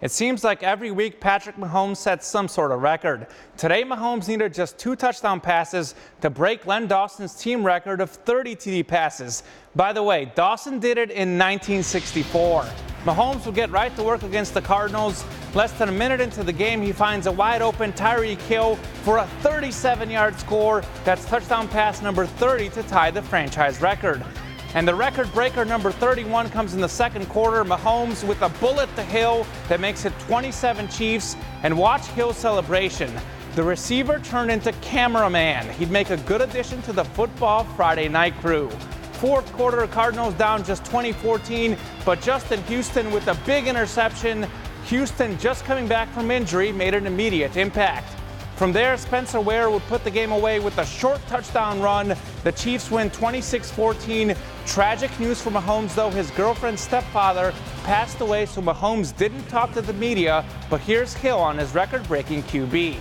It seems like every week Patrick Mahomes sets some sort of record. Today, Mahomes needed just 2 touchdown passes to break Len Dawson's team record of 30 TD passes. By the way, Dawson did it in 1964. Mahomes will get right to work against the Cardinals. Less than a minute into the game, he finds a wide-open Tyreek Hill for a 37-yard score. That's touchdown pass number 30 to tie the franchise record. And the record breaker number 31 comes in the second quarter. Mahomes with a bullet to Hill that makes it 27 Chiefs. And watch Hill's celebration. The receiver turned into cameraman. He'd make a good addition to the Football Friday night crew. Fourth quarter, Cardinals down just 20-14, but Justin Houston with a big interception. Houston, just coming back from injury, made an immediate impact. From there, Spencer Ware would put the game away with a short touchdown run. The Chiefs win 26-14. Tragic news for Mahomes, though. His girlfriend's stepfather passed away, so Mahomes didn't talk to the media. But here's Hill on his record-breaking QB.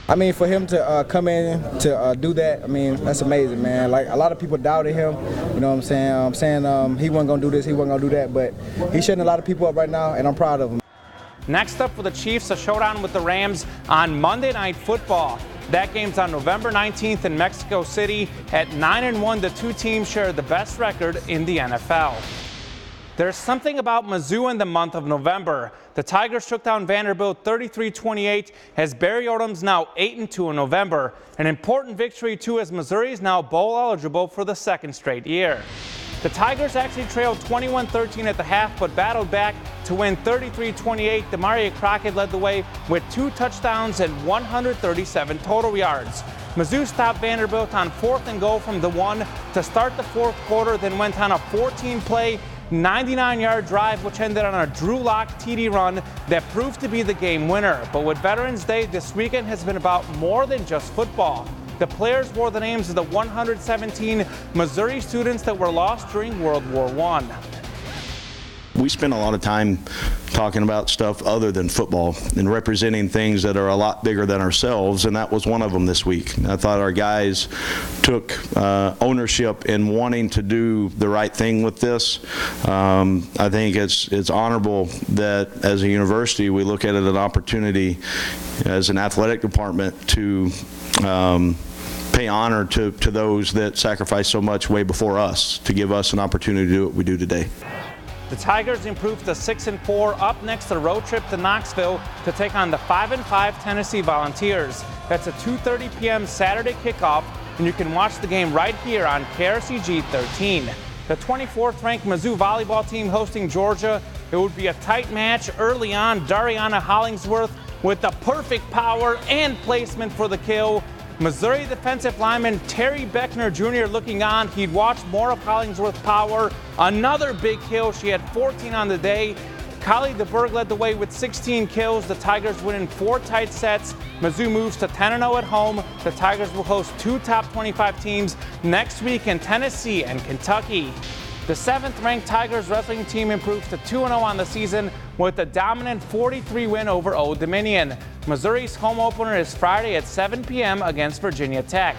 I mean, for him to come in to do that, I mean, that's amazing, man. Like, a lot of people doubted him, you know what I'm saying? He wasn't going to do this, he wasn't going to do that, but he's shutting a lot of people up right now, and I'm proud of him. Next up for the Chiefs, a showdown with the Rams on Monday Night Football. That game's on November 19th in Mexico City. At 9-1, the two teams share the best record in the NFL. There's something about Mizzou in the month of November. The Tigers took down Vanderbilt 33-28 as Barry Odom's now 8-2 in November. An important victory, too, as Missouri is now bowl eligible for the second straight year. The Tigers actually trailed 21-13 at the half, but battled back to win 33-28. Demaria Crockett led the way with 2 touchdowns and 137 total yards. Mizzou stopped Vanderbilt on 4th and goal from the 1 to start the fourth quarter, then went on a 14-play, 99-yard drive, which ended on a Drew Lock TD run that proved to be the game winner. But with Veterans Day, this weekend has been about more than just football. The players wore the names of the 117 Missouri students that were lost during World War I. We spend a lot of time talking about stuff other than football and representing things that are a lot bigger than ourselves, and that was one of them this week. I thought our guys took ownership in wanting to do the right thing with this. I think it's honorable that as a university we look at it as an opportunity as an athletic department to pay honor to those that sacrificed so much way before us to give us an opportunity to do what we do today. The Tigers improved to 6-4. Up next, a road trip to Knoxville to take on the 5-5 Tennessee Volunteers. That's a 2:30 p.m. Saturday kickoff, and you can watch the game right here on KRCG 13. The 24th-ranked Mizzou volleyball team hosting Georgia. It would be a tight match early on. Dariana Hollingsworth with the perfect power and placement for the kill. Missouri defensive lineman Terry Beckner Jr. looking on. He'd watch more of Hollingsworth's power. Another big kill. She had 14 on the day. Kylie DeBerg led the way with 16 kills. The Tigers win in 4 tight sets. Mizzou moves to 10-0 at home. The Tigers will host 2 top 25 teams next week in Tennessee and Kentucky. The 7th-ranked Tigers wrestling team improves to 2-0 on the season with a dominant 43 win over Old Dominion. Missouri's home opener is Friday at 7 p.m. against Virginia Tech.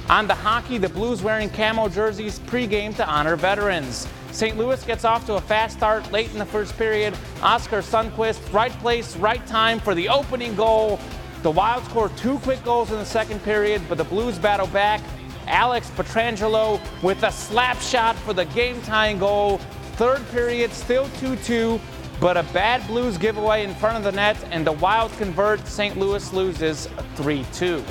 On the hockey, the Blues wearing camo jerseys pregame to honor veterans. St. Louis gets off to a fast start late in the first period. Oscar Sundquist, right place, right time for the opening goal. The Wild score 2 quick goals in the second period, but the Blues battle back. Alex Petrangelo with a slap shot for the game-tying goal. Third period, still 2-2, but a bad Blues giveaway in front of the net, and the Wild convert. St. Louis loses 3-2.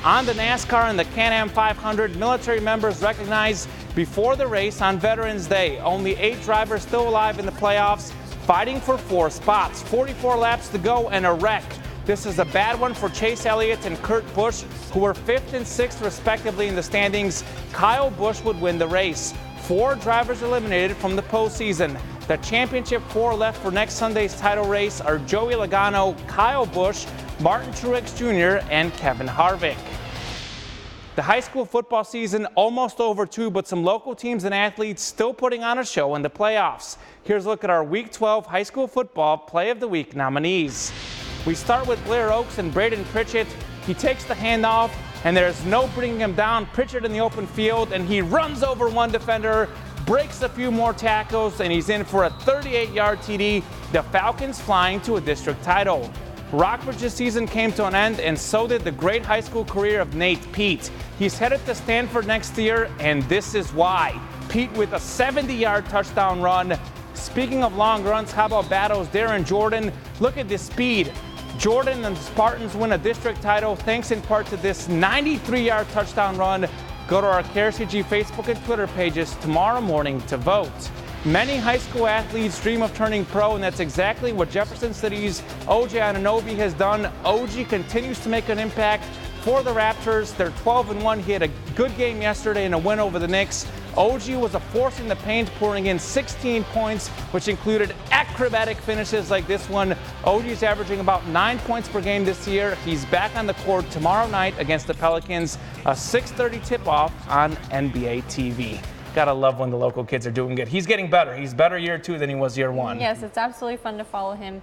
On the NASCAR and the Can-Am 500, military members recognized before the race on Veterans Day. Only 8 drivers still alive in the playoffs, fighting for 4 spots. 44 laps to go and a wreck. This is a bad one for Chase Elliott and Kurt Busch, who were 5th and 6th respectively in the standings. Kyle Busch would win the race. 4 drivers eliminated from the postseason. The championship 4 left for next Sunday's title race are Joey Logano, Kyle Busch, Martin Truex Jr., and Kevin Harvick. The high school football season almost over too, but some local teams and athletes still putting on a show in the playoffs. Here's a look at our Week 12 high school football Play of the Week nominees. We start with Blair Oaks and Braden Pritchett. He takes the handoff, and there's no bringing him down. Pritchett in the open field, and he runs over one defender. breaks a few more tackles, and he's in for a 38-yard TD. The Falcons flying to a district title. Rockbridge's season came to an end, and so did the great high school career of Nate Pete. He's headed to Stanford next year, and this is why. Pete with a 70-yard touchdown run. Speaking of long runs, how about Battle's Darren Jordan? Look at this speed. Jordan and the Spartans win a district title thanks in part to this 93-yard touchdown run. Go to our KRCG Facebook and Twitter pages tomorrow morning to vote. Many high school athletes dream of turning pro, and that's exactly what Jefferson City's OG Anunoby has done. OG continues to make an impact for the Raptors. They're 12-1. He had a good game yesterday and a win over the Knicks. OG was a force in the paint, pouring in 16 points, which included acrobatic finishes like this one. OG is averaging about 9 points per game this year. He's back on the court tomorrow night against the Pelicans, a 6:30 tip-off on NBA TV. Gotta love when the local kids are doing good. He's getting better. He's better year 2 than he was year 1. Yes, it's absolutely fun to follow him.